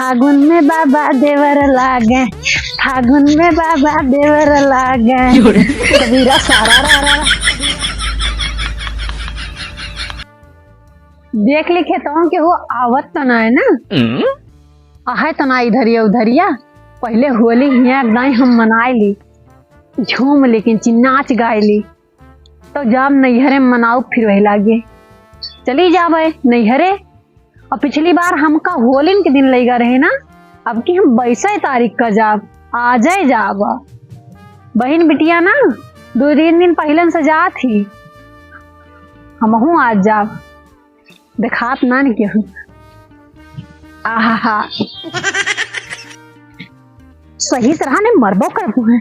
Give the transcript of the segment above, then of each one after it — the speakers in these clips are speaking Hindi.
फागुन में बाबा देवर लागे, फागुन में बाबा देवर लागे। कबीरा सारा रा देख लिखे तो के हो आवत तो ना है ना आहे तो ना इधरिया उधरिया। पहले होली हिया दाई हम मनाए ली झूम लेकिन नाच गाय ली तो जब नैहरे मनाओ फिर वही लागे चली जावे नैहरे। और पिछली बार हमका होली के दिन लेगा रहे ना, अब की हम 22 तारीख का जाब आ जाए जाब। बहन बिटिया ना 2-3 दिन पहले से जा थी, हम आज जाब देखात ना नहीं केहू। आहा सही तरह ने मरबो करबो है।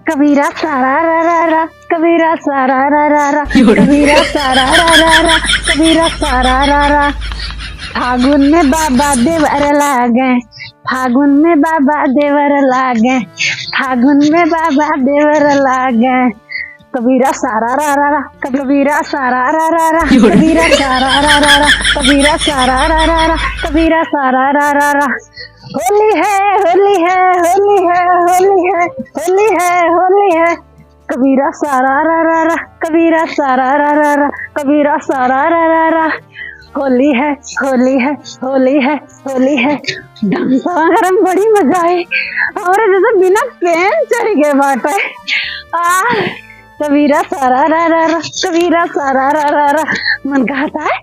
कबीरा सारा रा रा रा, कबीरा सारा रा रा रा, कबीरा सारा रा रा रा, कबीरा सारा रा रा। फागुन में बाबा देवर लागे, फागुन में बाबा देवर लागे, फागुन में बाबा देवर लागे। कबीरा सारा रा रा रा, कबीरा सारा रा रा रा, कबीरा सारा रा रा रा, कबीरा सारा रा रा रा, कबीरा सारा रा रा रा। होली है होली है होली है होली है होली है होली है। कबीरा सारा रा रा रा, कबीरा सारा रा रा रा, कबीरा सारा रा रा रा। होली है होली है होली है होली है। डांसा करम बड़ी मजा है और जैसे बिना पेन चढ़ गए बाटे। कबीरा सारा रा रा रा, कबीरा सारा रा रा रा। मन कहता है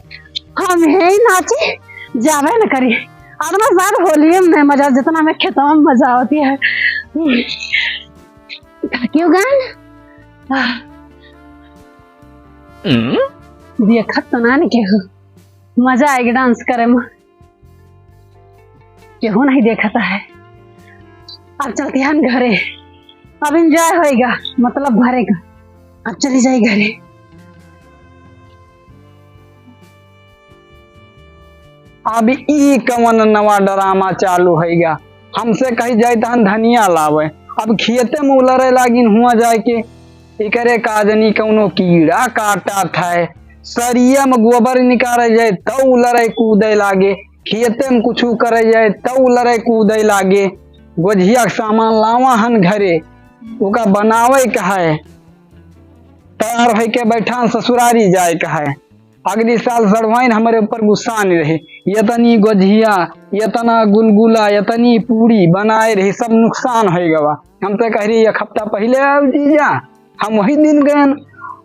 हम है ही नाचे जावे न करिए। आदमा साथ होली में मजा जितना में खेतों में मजा होती है। क्यों गान देखा तो ना नहीं केहू मजा आएगी डांस करे में, केहू नहीं देखता है। अब चलते हैं घरे, अब एंजॉय होएगा मतलब भरेगा। अब चली जाए घरे। अब ई कवन नवा ड्रामा चालू हैगा। हमसे कही जाए तहन धनिया लावे, अब खेते में उलरे लागिन हुआ जाए के एकरे काजनी कौनो कीड़ा काटा था। सरिया में गोबर निकाले जाए तो उलरे कूदे लागे, खेते में कुछ करे जाए तो उलरे कूदे लागे। गोझिया सामान लावा हन घरे ओका बनावे कहे, तैयार है के बैठा ससुरारी जाए कहे। अगली साल सड़वाइन हमारे ऊपर गुस्सा नहीं रही, यतनी गोझिया यतना गुलगुला यतनी पूरी बनाए रही, सब नुकसान हो गवा। हम तो कह रही 1 हफ्ता पहले अब जीजा हम वही दिन गए।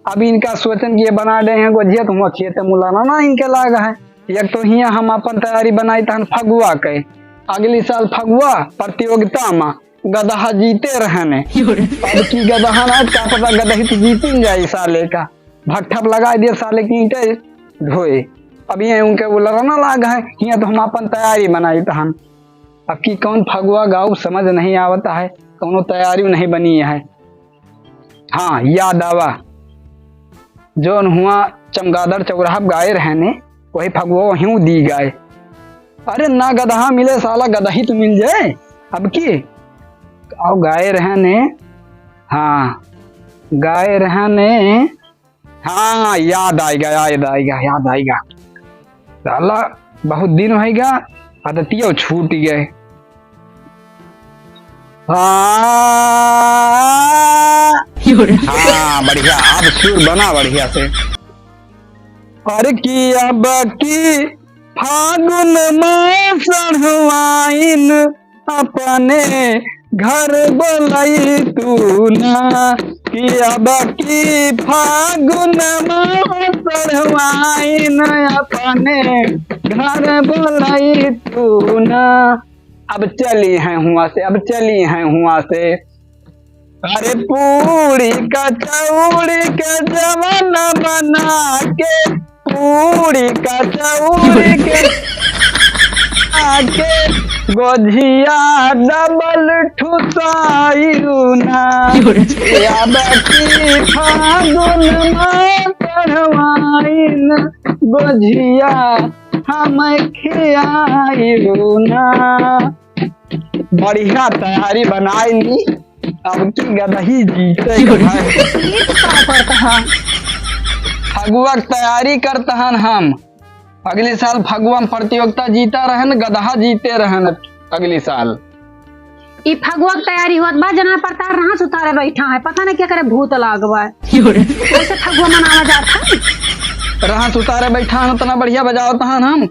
अब इनका सोचन कि ये बना दे हैं गोझिया तो हम खेत मुलाना ना इनके लागा है। एक तो हिया हम अपन तैयारी बनाई तहन फगुआ के, अगली साल फगुआ प्रतियोगिता में गदहा जीते रहने। अब की गदहा ना का पता गदही तो जीतिन जाए साले का। भट्ठप लगा दिए साले की ईंटे ढोए। अब ये उनके वो लड़ना लागा है, यहाँ तो हम अपन तैयारी बनाई तहन। अब की कौन फगुआ गाँव समझ नहीं आवता है, कौनो तैयारी नहीं बनी है। हाँ याद आवा जो हुआ चमगादड़ चौराहा गाय रहने वही फगुआ वहीं दी गाय। अरे ना गदहा मिले साला गदही तो मिल जाए। अब की और गाय रहने, हाँ गाय रहने, हाँ याद आएगा याद आएगा याद आएगा। साला बहुत दिन होगा आदतियों छूट गए। हाँ बढ़िया अब सुर बना बढ़िया से। अरे की अब की फागुन में सढ़वाइन अपने घर बोलाई तू ना, कि अब की फागुन में सढ़वाइन अपने घर बोलाई तू ना। अब चली हैं हुआ से, अब चली हैं हुआ से। अरे पूरी कचौड़ी के जवन बना के, पूरी कचौड़ी के आके गोझिया डबल ठुसाइना। अब की फागुन में चढ़वाइन गोझिया हम खियाइना। बढ़िया तैयारी बनाई ली, अब की गदही जीते फगुआ तैयारी करता हन हम। अगले साल फगुआ में प्रतियोगिता जीता रहन, गदहा जीते रहन अगले साल। ई फगुआ की तैयारी होत बा, जना प्रताप रहा सुतारे बैठा है, पता नहीं क्या करे भूत लागवा है। कैसे फगुआ मनावा जाता है? रहा सुतारे बैठा हन, उतना बढ़िया बजावत हन हम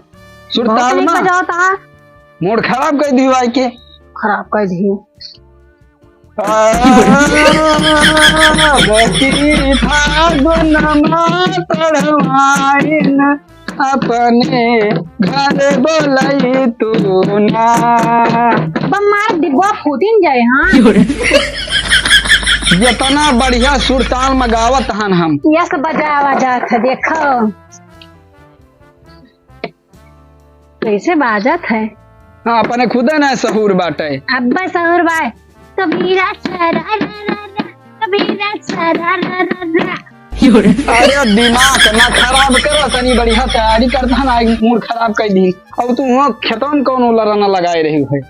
सुरताल में। बजाता मूड खराब कर दियो आई के। खराब कर दी। बकरी फागुनमा चढ़वाइन, अपने घर बोलाई तू ना। मार डिब्बा फूटिन जाए। हाँ जितना बढ़िया सुरताल में गावत हन हम। यस बजावा जात है, देखो कैसे बाजत है। हाँ अपने खुदे ना सहूर बाटे। अब्बा सहूर बाय। कबीरा सरारा, कबीरा सरारा। अरे दिमाग ना खराब करो, तनी बढ़िया तैयारी करता ना, मूड खराब कर दी। अब तू वहाँ खेतों में कौन लड़ाना लगाए रही है?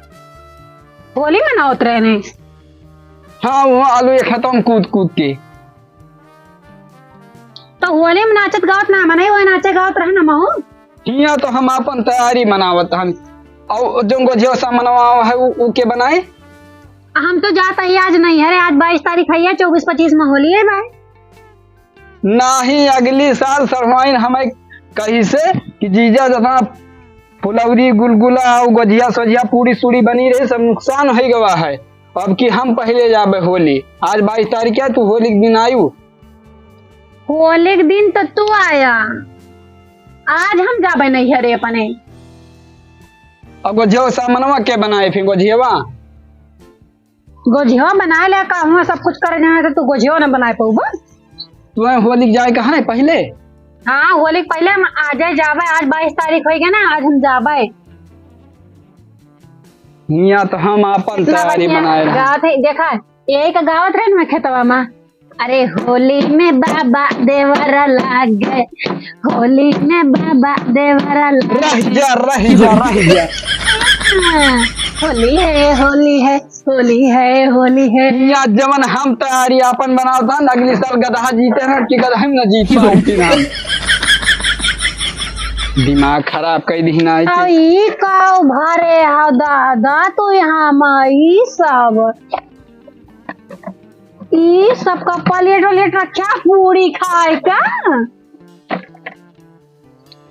होली मनावत रहने। हाँ वहाँ आलू ये खेतों में कूद कूद के। तो होली में नाचत गावत ना मनाई, वो नाचे गावत रहे ना महू। हिया तो हम अपन तैयारी मनावत हम। और जो गोझिया सा मनवा है वो के बनाए। हम तो जाता ही आज नहीं है, आज 22 तारीख है, 24-25 में होली है भाई। नहीं अगली साल सरवाइन हमें कही से कि जीजा जतना फुलौरी गुलगुला और गोझिया सोझिया पूरी सूरी बनी रही, सब नुकसान हो गवा है। अब कि हम पहले जाबे होली। आज 22 तारीख है, तू होली के दिन आयु। होली के दिन तो तू आया, आज हम जाबे नहीं हरे अपने। अब गोझिया सामनवा के बनाए फिर गोझियावा। गोझिया बनाए ले का हुआ सब कुछ करे जाए तो तू गोझिया न बनाए पाऊ बस। तुम्हें होली जाए कहा है पहले? हाँ होली के पहले हम आज जाबे, आज 22 तारीख हो गया ना, आज हम जाबे। हिया तो हम अपन तैयारी बनाए रहे। गावत है देखा, यही का गावत रहे ना खेतवा में। अरे होली में बाबा देवरा लाग गए, होली में बाबा देवरा रह जा रह जा रह जा। होली है होली है होली है होली है। या जवन हम तैयारी अपन बनाओ था, अगली साल गधा जीते हैं कि गधा हम न जीत पाओ। दिमाग खराब कर दी ना। आई का भारे हा दादा तो यहाँ माई सब ई सब का प्लेट वलेट रखा पूरी खाए का।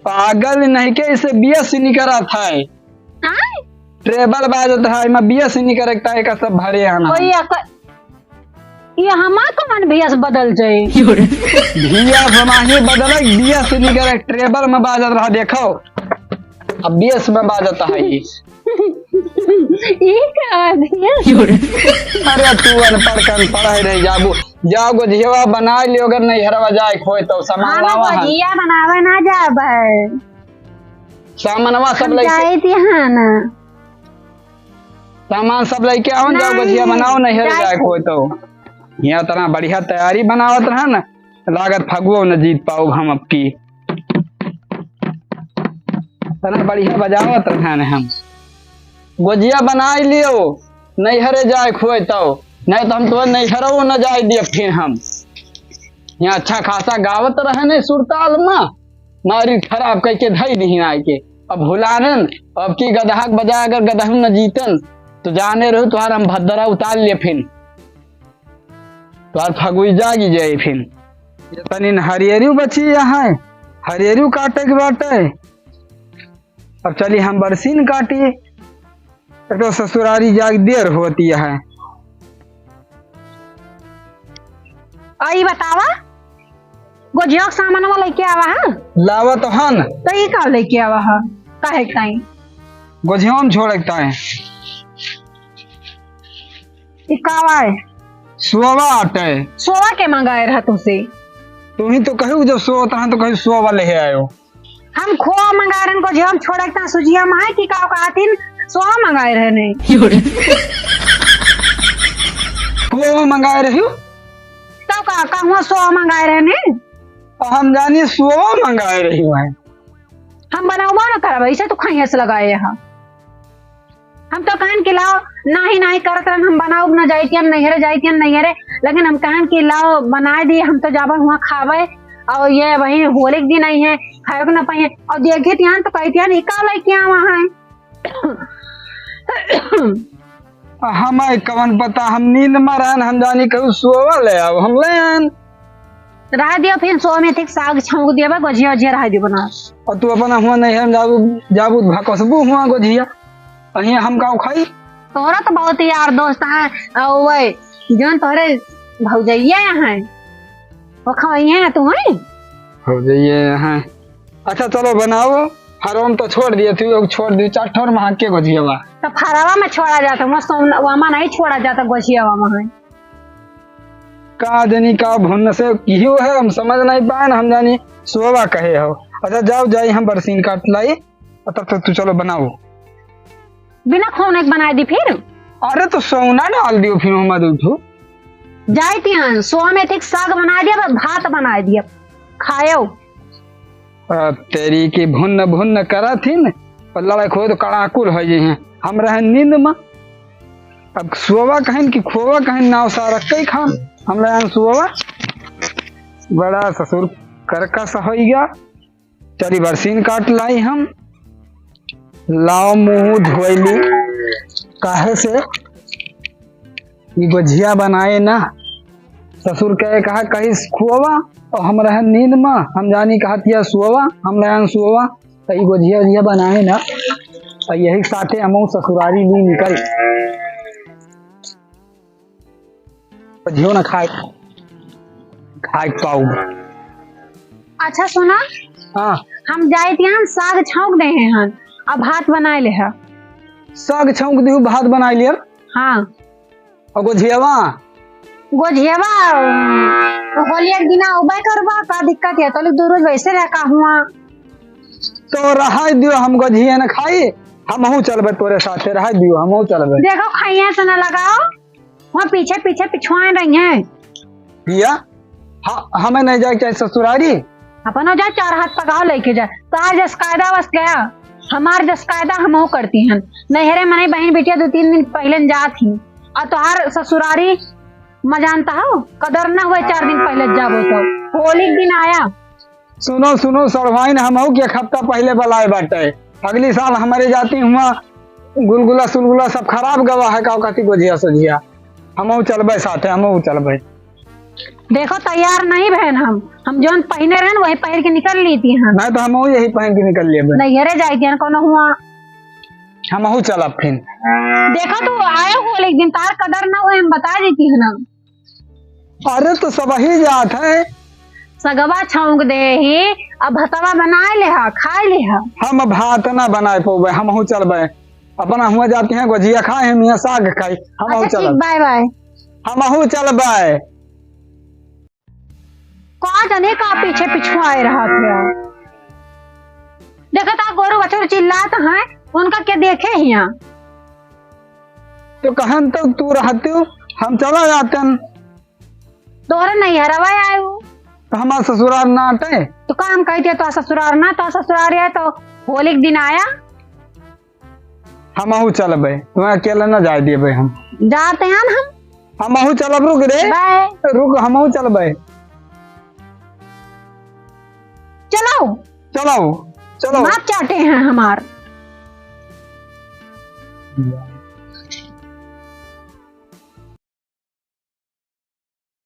पागल नहीं के इसे बीएस निकरा था, ट्रेबल बाजत है मैं बीएस निकरता है का सब भरे आना। ये हमार कमान बीएस बदल जाए। बीएस हमारे बदल बीएस निकर ट्रेबल में बाजत रहा, देखो अब बीएस में बाजत है ये। अरे तू अनपढ़ कर पढ़ाई रही जाबू, जाओ गोझिया बना लियो, अगर नहीं हरवा जाए खोए तो सामान लावा है। गोझिया बनावे ना जाबे, सामानवा सब लेके जाए थी। हाँ ना सामान सब लेके आओ, जाओ गोझिया बनाओ, नहीं हर जाए खोए तो। यहाँ तना बढ़िया तैयारी बनावत रहा ना, लागत फगुओ न जीत पाओ हम अब की। तना बढ़िया बजावत रहा ने हम। गोझिया बना लियो, नहीं हरे जाए खोए तो, नहीं तो हम तो नहीं हरो न जाए दिए फिर हम। यहाँ अच्छा खासा गावत रहे ने सुरताल में, मारी खराब कह के धई नहीं आए के। अब भुलानन अब की गदहा बजा, अगर गदहा न जीतन तो जाने रहो तुहार हम भद्दरा उतार लिए फिर तुहार फगुई जागी जाए फिर। तनी हरियरू बची यहाँ, हरियरू काटे के बाटे। अब चली हम बरसीन काटी, तो ससुरारी जाग देर होती है। आई बतावा गोझिया सामान वाला लेके आवा है लावत हन तो ये का लेके आवा है काहे टाइम गोझिया में छोड़ता है। इकावा है सोवा आटे सोवा के मंगाए रहा तुसे। तुम ही तो कहू जब सोता है तो कहीं सोवा ले आयो। हम खोआ मंगा रहे को हम छोड़ता सुजिया में है कि का आतीन सोवा मंगाए रहे नहीं। खोआ मंगाए रही तो का हुआ सोवा मंगाए रहे नहीं। हम जानी सोवा मंगाए रही है। हम बनाओ ना करब ऐसे तो खाई से लगाए यहाँ। हम तो कहन के लाओ नाही नाही करत रहन, हम बनाओ न जाइतियन नैहरे जाइतियन नैहरे, लेकिन हम कहन के लाओ बना दिए, हम तो जाबन हुआ खावे। और ये वही होली के दिन आई है, खाए को ना पाए और देखे ध्यान तो कहती है निकाल क्या वहाँ हम कवन पता, हम नींद में रहन, हम जानी कहू सोवा ले आओ, हम ले आन। रह दियो फिर सो में ठीक साग छौंक दिया गोझिया गोझिया रह दियो बना। और तू अपना हुआ नहीं हम जाबू भकसबू हुआ गोझिया अही हम का खाई। तोरा तो बहुत यार दोस्त है वही जौन तोरे भौजैया है वो खवाइए ना तुम्हें हो जाइए हैं। अच्छा चलो बनाओ, हरोम तो छोड़ दिए तू, छोड़ दी चार ठोर में के गोझिया तो फरावा में छोड़ा जाता वहाँ नहीं छोड़ा जाता गोझिया वहाँ का जनी का भुन से क्यों है हम समझ नहीं पाए, हम जानी सोवा कहे हो। अच्छा जाओ जाई हम बरसीन काट लाई, तब तक तू चलो बनाओ। बिना खोने के बना दी फिर। अरे तो सोना डाल दियो फिर हम उठो जाए तिहन सो में ठीक साग बना दिया भात बना दिया खायो। तेरी की भुन भुन करा थी न लड़ाई खो तो कड़ाकुल हो जाए हैं, हम रहे नींद में। अब सोवा कहन कि खोवा कहन नाव सारा कई खान हम रहे सोवा। बड़ा ससुर करकस हो गया, चली बरसीन काट लाई हम, लाओ मुंह धोली काहे से ये गोझिया बनाए ना। ससुर कहे कहा कहीं खोवा और हम रहे नींद में, हम जानी कहतिया सोवा, हम रहे सोवा तो ये गोझिया गोझिया बनाए ना, तो यही साथे हम ससुरारी ली निकल गोझियो ना खाए पाऊ। अच्छा सुना, हाँ हम जाए तिहन साग छौंक दे हैं अब भात बनाए ले है। साग छौंक दी भात बनाए लिया। हाँ और गोझियावा गोझियावा होली एक दिन उबाई करवा का दिक्कत है तो लोग दो रोज वैसे रह का हुआ तो रहा दियो, हम गोझिया न खाई, हम चलबे तोरे साथे, रहा दियो हम चलबे। देखो खाइए से न लगाओ वहाँ पीछे पीछे पिछुआए रही है भैया। हमें नहीं जाए चाहे ससुरारी अपन जा चार हाथ पकाओ लेके जाए तो आज जस कायदा बस गया हमार जस कायदा हम करती हैं नहरे मने बहन बेटिया 2-3 दिन पहले जा थी और तुहार ससुरारी म जानता हो कदर न हुए 4 दिन पहले जाबो तो होली दिन आया। सुनो सुनो सरवाइन हम के एक हफ्ता पहले बुलाए बाटे, अगली साल हमारे जाती हुआ गुलगुला सुलगुला सब खराब गवा है का कति गोझिया सजिया, हम चलबे साथे, हम चलबे। देखो तैयार नहीं बहन हम जौन पहने रहे वही पहन के निकल ली थी हम। नहीं तो हम यही पहन के निकल लिए नैहरे जाई थी कोनो हुआ हम चलब फिर। देखो तू आए हो एक दिन तार कदर ना हुए हम बता देती है ना। अरे तो सब ही जात है, सगवा छौंक दे ही अब भतवा बनाए ले हा खाए ले हा। हम भात ना बनाए पोबे, हम चलबे अपना हुआ जाते हैं गोझिया खाए हम यहाँ साग खाई, हम चलब। बाय बाय हम चलबे। कहा जाने का पीछे पीछू आए रहा था, देखा था गोरू बच्चों चिल्लात हैं उनका क्या देखे ही यहाँ। तो कहन तो तू रहती हो हम चला जाते हैं, तोहरा नहीं हरवा आए हो तो हमारा ससुराल ना आते तो काम कहते तो ससुराल ना तो ससुराल है तो होली के दिन आया। हम चलबे, तुम्हें अकेला ना जाए दिए भाई, हम जाते हैं हम चलब। रुक रे रुक, हम चलबे। चलो चलो चलो माप चाटे हैं हमार।